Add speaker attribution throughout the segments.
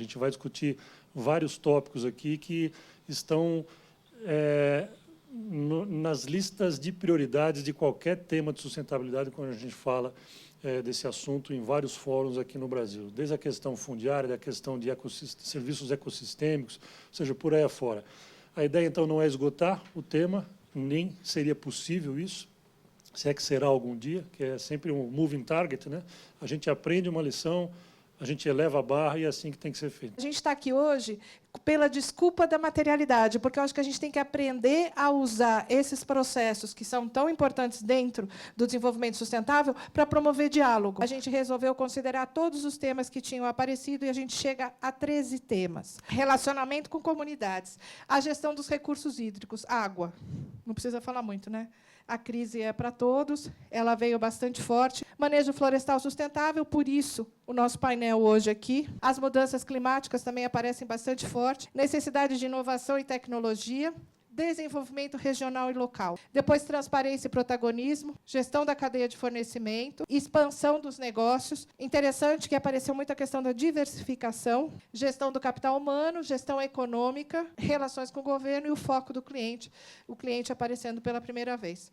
Speaker 1: gente vai discutir vários tópicos aqui que estão nas listas de prioridades de qualquer tema de sustentabilidade quando a gente fala desse assunto em vários fóruns aqui no Brasil, desde a questão fundiária, da questão de serviços ecossistêmicos, ou seja, por aí afora. A ideia, então, não é esgotar o tema, nem seria possível isso, se é que será algum dia, que é sempre um moving target, né? A gente aprende uma lição, a gente eleva a barra e é assim que tem que ser feito.
Speaker 2: A gente está aqui hoje pela desculpa da materialidade, porque eu acho que a gente tem que aprender a usar esses processos que são tão importantes dentro do desenvolvimento sustentável para promover diálogo. A gente resolveu considerar todos os temas que tinham aparecido e a gente chega a 13 temas. Relacionamento com comunidades, a gestão dos recursos hídricos, água. Não precisa falar muito, né? A crise é para todos, ela veio bastante forte. Manejo florestal sustentável, por isso o nosso painel hoje aqui. As mudanças climáticas também aparecem bastante forte. Necessidade de inovação e tecnologia. Desenvolvimento regional e local. Depois, transparência e protagonismo, gestão da cadeia de fornecimento, expansão dos negócios. Interessante que apareceu muito a questão da diversificação, gestão do capital humano, gestão econômica, relações com o governo e o foco do cliente. O cliente aparecendo pela primeira vez.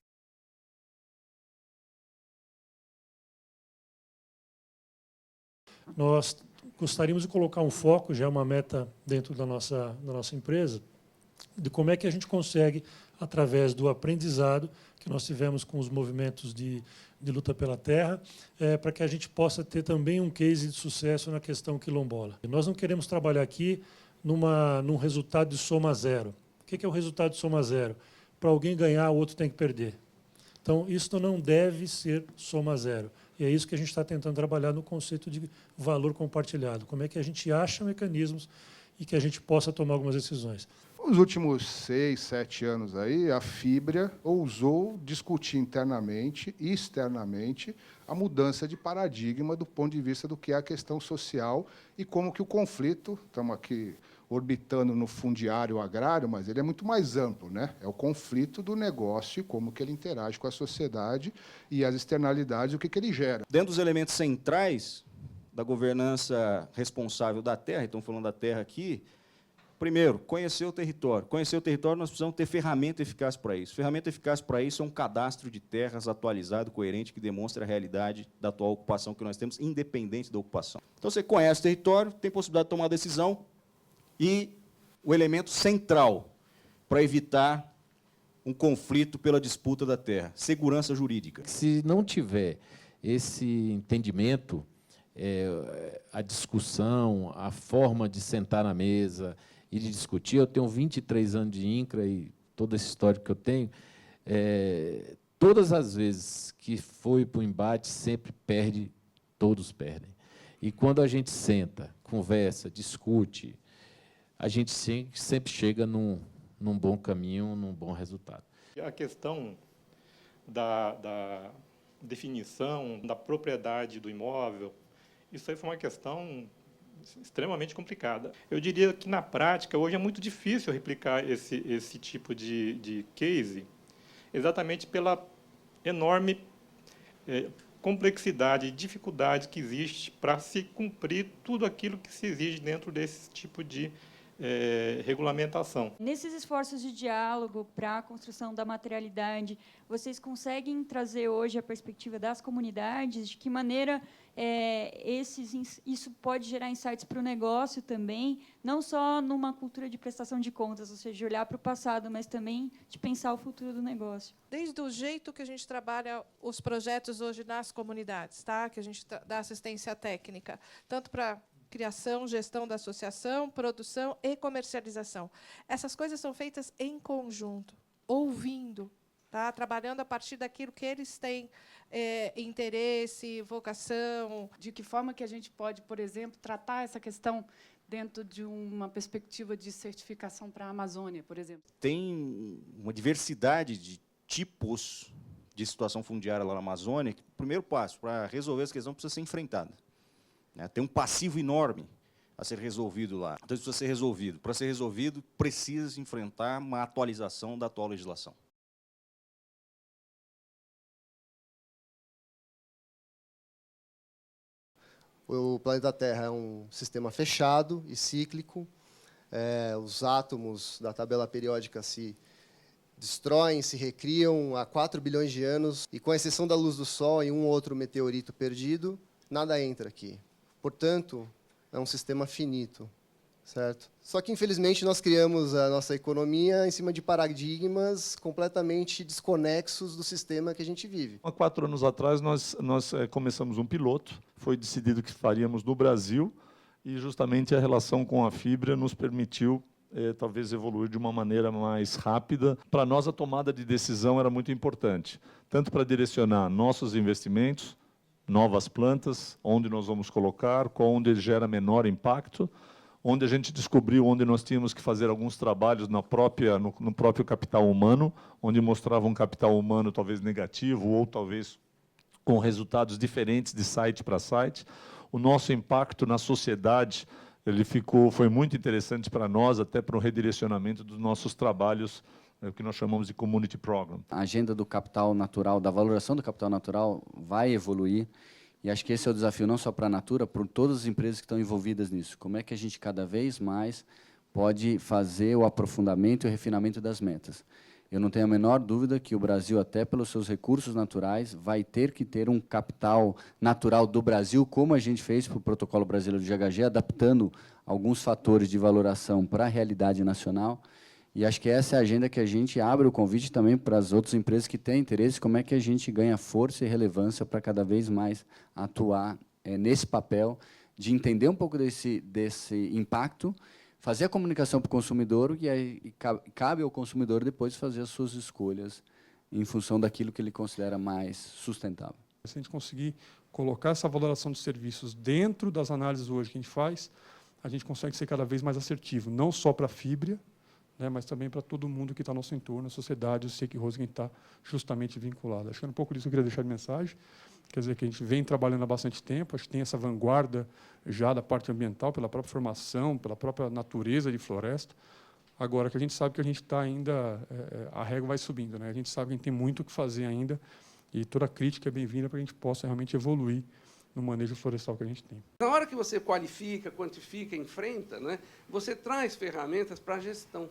Speaker 1: Nós gostaríamos de colocar um foco, já é uma meta dentro da nossa empresa, de como é que a gente consegue, através do aprendizado que nós tivemos com os movimentos de luta pela terra, para que a gente possa ter também um case de sucesso na questão quilombola. Nós não queremos trabalhar aqui num resultado de soma zero. O que é o resultado de soma zero? Para alguém ganhar, o outro tem que perder. Então, isso não deve ser soma zero. E é isso que a gente está tentando trabalhar no conceito de valor compartilhado. Como é que a gente acha mecanismos e que a gente possa tomar algumas decisões.
Speaker 3: Nos últimos 6, 7 anos, aí, a Fibria ousou discutir internamente e externamente a mudança de paradigma do ponto de vista do que é a questão social e como que o conflito, estamos aqui orbitando no fundiário agrário, mas ele é muito mais amplo, né? É o conflito do negócio e como que ele interage com a sociedade e as externalidades, o que ele gera.
Speaker 4: Dentro dos elementos centrais da governança responsável da terra, estamos falando da terra aqui, primeiro, conhecer o território. Conhecer o território, nós precisamos ter ferramenta eficaz para isso. Ferramenta eficaz para isso é um cadastro de terras atualizado, coerente, que demonstre a realidade da atual ocupação que nós temos, independente da ocupação. Então, você conhece o território, tem possibilidade de tomar decisão, e o elemento central para evitar um conflito pela disputa da terra, segurança jurídica.
Speaker 5: Se não tiver esse entendimento, a discussão, a forma de sentar na mesa e de discutir, eu tenho 23 anos de INCRA e toda essa história que eu tenho, todas as vezes que foi para o embate, sempre perde, todos perdem. E quando a gente senta, conversa, discute, a gente sempre chega num bom caminho, num bom resultado.
Speaker 6: A questão da definição da propriedade do imóvel, isso aí foi uma questão extremamente complicada. Eu diria que, na prática, hoje é muito difícil replicar esse tipo de case, exatamente pela enorme complexidade e dificuldade que existe para se cumprir tudo aquilo que se exige dentro desse tipo de regulamentação.
Speaker 7: Nesses esforços de diálogo para a construção da materialidade, vocês conseguem trazer hoje a perspectiva das comunidades? De que maneira isso pode gerar insights para o negócio também, não só numa cultura de prestação de contas, ou seja, de olhar para o passado, mas também de pensar o futuro do negócio?
Speaker 2: Desde o jeito que a gente trabalha os projetos hoje nas comunidades, tá? Que a gente dá assistência técnica, tanto para criação, gestão da associação, produção e comercialização. Essas coisas são feitas em conjunto, ouvindo, tá? Trabalhando a partir daquilo que eles têm interesse, vocação.
Speaker 8: De que forma que a gente pode, por exemplo, tratar essa questão dentro de uma perspectiva de certificação para a Amazônia, por exemplo?
Speaker 4: Tem uma diversidade de tipos de situação fundiária lá na Amazônia, que o primeiro passo para resolver essa questão precisa ser enfrentada. Tem um passivo enorme a ser resolvido lá. Então, isso precisa ser resolvido. Para ser resolvido, precisa-se enfrentar uma atualização da atual legislação.
Speaker 9: O planeta Terra é um sistema fechado e cíclico. Os átomos da tabela periódica se destroem, se recriam há 4 bilhões de anos, e com exceção da luz do Sol e um ou outro meteorito perdido, nada entra aqui. Portanto, é um sistema finito, certo? Só que, infelizmente, nós criamos a nossa economia em cima de paradigmas completamente desconexos do sistema que a gente vive.
Speaker 10: Há 4 anos atrás, nós começamos um piloto, foi decidido que faríamos no Brasil, e justamente a relação com a fibra nos permitiu talvez evoluir de uma maneira mais rápida. Para nós, a tomada de decisão era muito importante, tanto para direcionar nossos investimentos, novas plantas, onde nós vamos colocar, onde gera menor impacto, onde a gente descobriu onde nós tínhamos que fazer alguns trabalhos no próprio capital humano, onde mostrava um capital humano talvez negativo ou talvez com resultados diferentes de site para site. O nosso impacto na sociedade foi muito interessante para nós, até para o redirecionamento dos nossos trabalhos, o que nós chamamos de Community Program.
Speaker 11: A agenda do capital natural, da valoração do capital natural, vai evoluir. E acho que esse é o desafio não só para a Natura, para todas as empresas que estão envolvidas nisso. Como é que a gente, cada vez mais, pode fazer o aprofundamento e o refinamento das metas. Eu não tenho a menor dúvida que o Brasil, até pelos seus recursos naturais, vai ter que ter um capital natural do Brasil, como a gente fez para o Protocolo Brasileiro de GHG, adaptando alguns fatores de valoração para a realidade nacional. E acho que essa é a agenda que a gente abre o convite também para as outras empresas que têm interesse, como é que a gente ganha força e relevância para cada vez mais atuar nesse papel de entender um pouco desse impacto, fazer a comunicação para o consumidor e aí cabe ao consumidor depois fazer as suas escolhas em função daquilo que ele considera mais sustentável.
Speaker 12: Se a gente conseguir colocar essa valoração de serviços dentro das análises hoje que a gente faz, a gente consegue ser cada vez mais assertivo, não só para a fibra, né, mas também para todo mundo que está ao nosso entorno, a sociedade, o stakeholder que está justamente vinculado. Acho que é um pouco disso que eu queria deixar de mensagem. Quer dizer, que a gente vem trabalhando há bastante tempo, acho que tem essa vanguarda já da parte ambiental, pela própria formação, pela própria natureza de floresta. Agora, que a gente sabe que a gente está ainda, a régua vai subindo, né? A gente sabe que a gente tem muito o que fazer ainda, e toda crítica é bem-vinda para que a gente possa realmente evoluir no manejo florestal que a gente tem.
Speaker 13: Na hora que você qualifica, quantifica, enfrenta, né, você traz ferramentas para a gestão.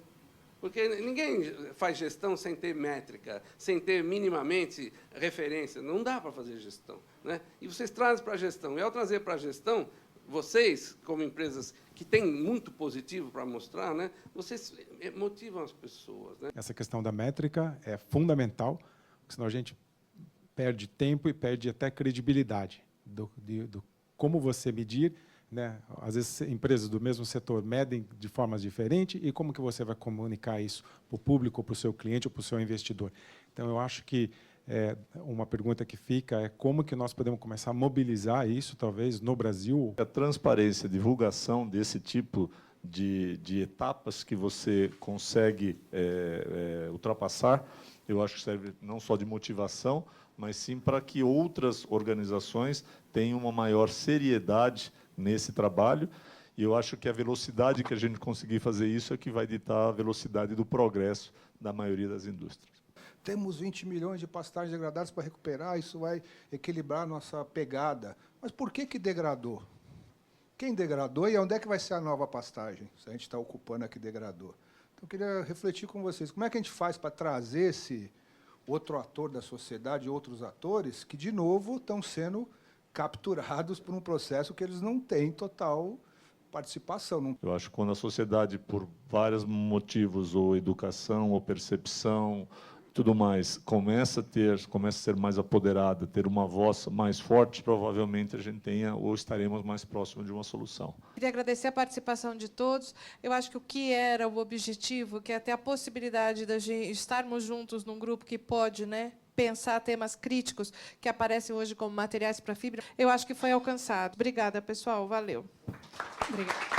Speaker 13: Porque ninguém faz gestão sem ter métrica, sem ter minimamente referência. Não dá para fazer gestão, né? E vocês trazem para a gestão. E, ao trazer para a gestão, vocês, como empresas que têm muito positivo para mostrar, né, vocês motivam as pessoas. Né?
Speaker 14: Essa questão da métrica é fundamental, porque senão a gente perde tempo e perde até credibilidade do como você medir. Né? Às vezes, empresas do mesmo setor medem de formas diferentes, e como que você vai comunicar isso para o público, para o seu cliente ou para o seu investidor? Então, eu acho que uma pergunta que fica é como que nós podemos começar a mobilizar isso, talvez, no Brasil?
Speaker 10: A transparência, a divulgação desse tipo de etapas que você consegue ultrapassar, eu acho que serve não só de motivação, mas sim para que outras organizações tenham uma maior seriedade nesse trabalho, e eu acho que a velocidade que a gente conseguir fazer isso é que vai ditar a velocidade do progresso da maioria das indústrias.
Speaker 3: Temos 20 milhões de pastagens degradadas para recuperar, isso vai equilibrar a nossa pegada. Mas por que degradou? Quem degradou e onde é que vai ser a nova pastagem, se a gente está ocupando a que degradou? Então, eu queria refletir com vocês, como é que a gente faz para trazer esse outro ator da sociedade, outros atores, que, de novo, estão sendo capturados por um processo que eles não têm total participação.
Speaker 10: Eu acho que quando a sociedade, por vários motivos, ou educação, ou percepção, tudo mais, começa a ser mais apoderada, ter uma voz mais forte, provavelmente a gente tenha ou estaremos mais próximos de uma solução.
Speaker 2: Queria agradecer a participação de todos. Eu acho que o que era o objetivo, que é ter a possibilidade de estarmos juntos num grupo que pode, né, pensar temas críticos que aparecem hoje como materiais para fibra, eu acho que foi alcançado. Obrigada, pessoal. Valeu. Obrigada.